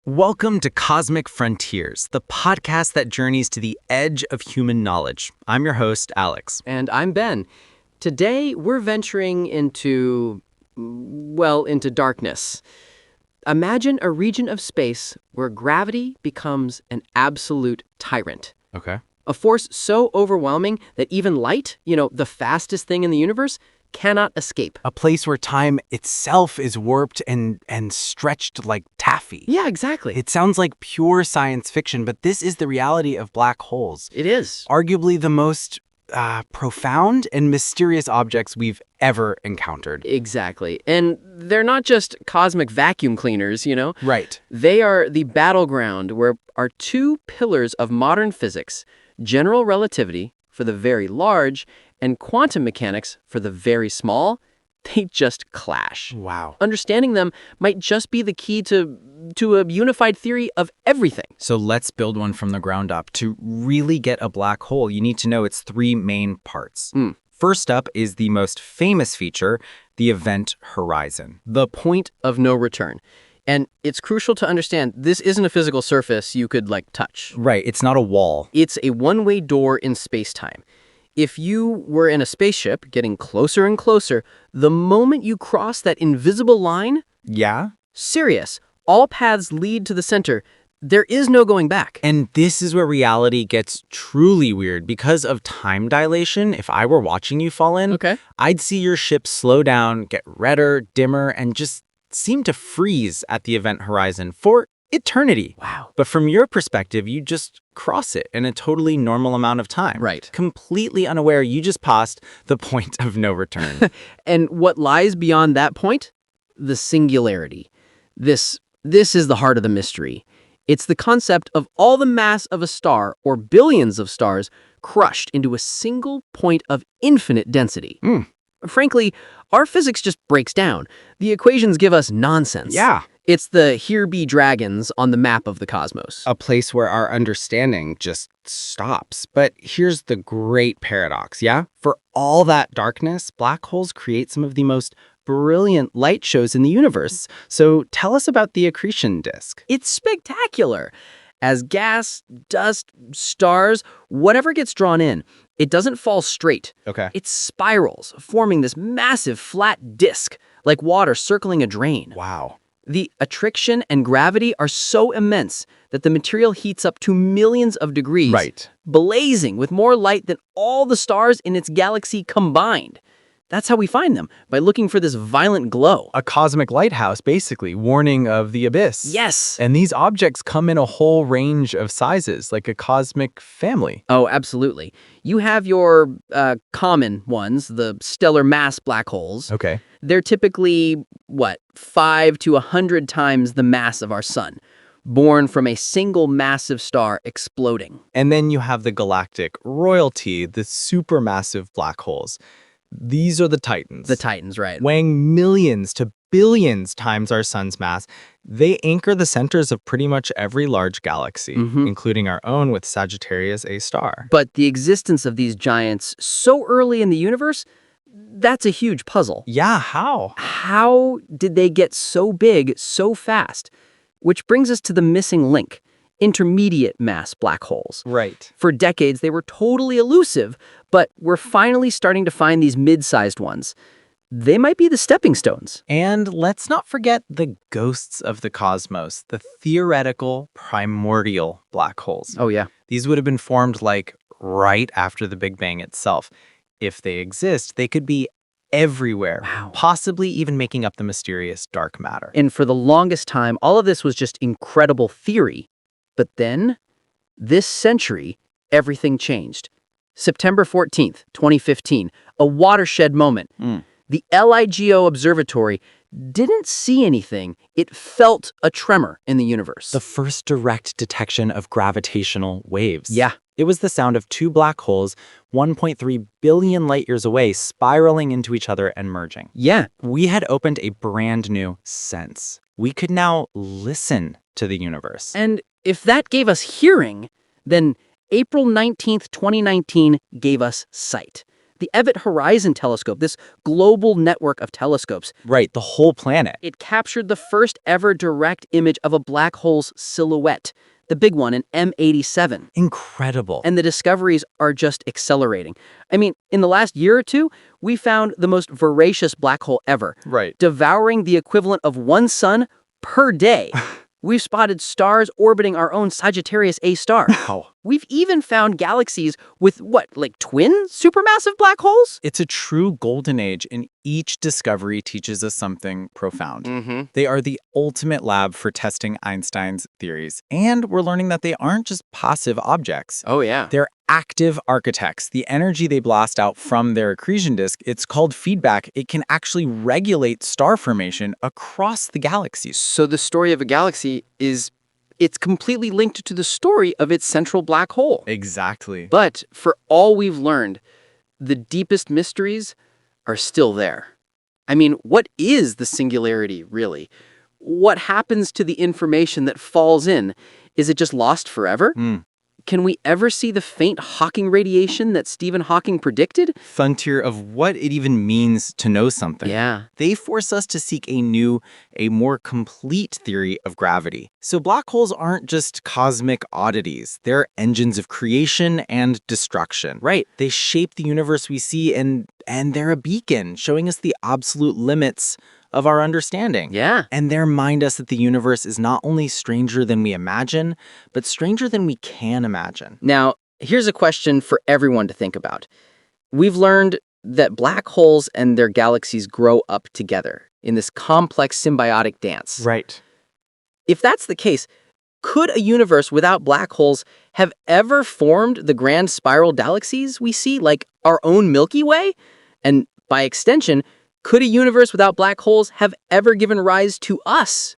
Welcome to Cosmic Frontiers, the podcast that journeys to the edge of human knowledge. I'm your host, Alex. And I'm Ben. Today, we're venturing into darkness. Imagine a region of space where gravity becomes an absolute tyrant. Okay. A force so overwhelming that even light, the fastest thing in the universe, cannot escape. A place where time itself is warped and stretched like taffy. Yeah, exactly. It sounds like pure science fiction, but this is the reality of black holes. It is. Arguably the most profound and mysterious objects we've ever encountered. Exactly. And they're not just cosmic vacuum cleaners, Right. They are the battleground where our two pillars of modern physics, general relativity for the very large and quantum mechanics for the very small, they just clash. Wow. Understanding them might just be the key to a unified theory of everything. So let's build one from the ground up. To really get a black hole, you need to know its three main parts. First up is the most famous feature, the event horizon. The point of no return. And it's crucial to understand this isn't a physical surface you could, touch. Right, it's not a wall. It's a one-way door in space-time. If you were in a spaceship getting closer and closer, the moment you cross that invisible line, Yeah? serious, all paths lead to the center. There is no going back. And this is where reality gets truly weird. Because of time dilation, if I were watching you fall in, I'd see your ship slow down, get redder, dimmer, and just seem to freeze at the event horizon for eternity. Wow. But from your perspective, you just cross it in a totally normal amount of time. Right. Completely unaware you just passed the point of no return. And what lies beyond that point? The singularity. This is the heart of the mystery. It's the concept of all the mass of a star, or billions of stars, crushed into a single point of infinite density. Frankly, our physics just breaks down. The equations give us nonsense. Yeah. It's the here be dragons on the map of the cosmos. A place where our understanding just stops. But here's the great paradox, yeah? For all that darkness, black holes create some of the most brilliant light shows in the universe. So tell us about the accretion disk. It's spectacular. As gas, dust, stars, whatever gets drawn in, it doesn't fall straight. Okay. It spirals, forming this massive flat disk, like water circling a drain. Wow. The attraction and gravity are so immense that the material heats up to millions of degrees, Right. blazing with more light than all the stars in its galaxy combined. That's how we find them, by looking for this violent glow. A cosmic lighthouse, basically, warning of the abyss. Yes. And these objects come in a whole range of sizes, like a cosmic family. Oh, absolutely. You have your common ones, the stellar mass black holes. Okay. They're typically, 5 to 100 times the mass of our sun, born from a single massive star exploding. And then you have the galactic royalty, the supermassive black holes. These are the titans. The titans, right. Weighing millions to billions times our sun's mass. They anchor the centers of pretty much every large galaxy, including our own with Sagittarius A star. But the existence of these giants so early in the universe, that's a huge puzzle. Yeah, how? How did they get so big so fast? Which brings us to the missing link. Intermediate mass black holes. Right. For decades, they were totally elusive, but we're finally starting to find these mid-sized ones. They might be the stepping stones. And let's not forget the ghosts of the cosmos, the theoretical primordial black holes. Oh, yeah. These would have been formed right after the Big Bang itself. If they exist, they could be everywhere, Wow. possibly even making up the mysterious dark matter. And for the longest time, all of this was just incredible theory. But then, this century, everything changed. September 14th, 2015, a watershed moment. The LIGO Observatory didn't see anything. It felt a tremor in the universe. The first direct detection of gravitational waves. Yeah. It was the sound of two black holes 1.3 billion light years away spiraling into each other and merging. Yeah. We had opened a brand new sense. We could now listen to the universe. And if that gave us hearing, then April 19th, 2019 gave us sight. The Event Horizon Telescope, this global network of telescopes, Right, the whole planet. it captured the first ever direct image of a black hole's silhouette, the big one in M87. Incredible. And the discoveries are just accelerating. I mean, in the last year or two, we found the most voracious black hole ever, Right. devouring the equivalent of one sun per day. We've spotted stars orbiting our own Sagittarius A star. Wow. We've even found galaxies with like twin supermassive black holes? It's a true golden age, and each discovery teaches us something profound. Mm-hmm. They are the ultimate lab for testing Einstein's theories, and we're learning that they aren't just passive objects. Oh, yeah. They're active architects. The energy they blast out from their accretion disk, it's called feedback. It can actually regulate star formation across the galaxies. So the story of a galaxy it's completely linked to the story of its central black hole. Exactly. But for all we've learned, the deepest mysteries are still there. I mean, what is the singularity, really? What happens to the information that falls in? Is it just lost forever? Can we ever see the faint Hawking radiation that Stephen Hawking predicted? Frontier of what it even means to know something. Yeah. They force us to seek a more complete theory of gravity. So black holes aren't just cosmic oddities. They're engines of creation and destruction. Right. They shape the universe we see, and they're a beacon showing us the absolute limits of our understanding. Yeah. And they remind us that the universe is not only stranger than we imagine, but stranger than we can imagine. Now, here's a question for everyone to think about. We've learned that black holes and their galaxies grow up together in this complex symbiotic dance. Right. If that's the case, could a universe without black holes have ever formed the grand spiral galaxies we see, like our own Milky Way? And by extension, could a universe without black holes have ever given rise to us,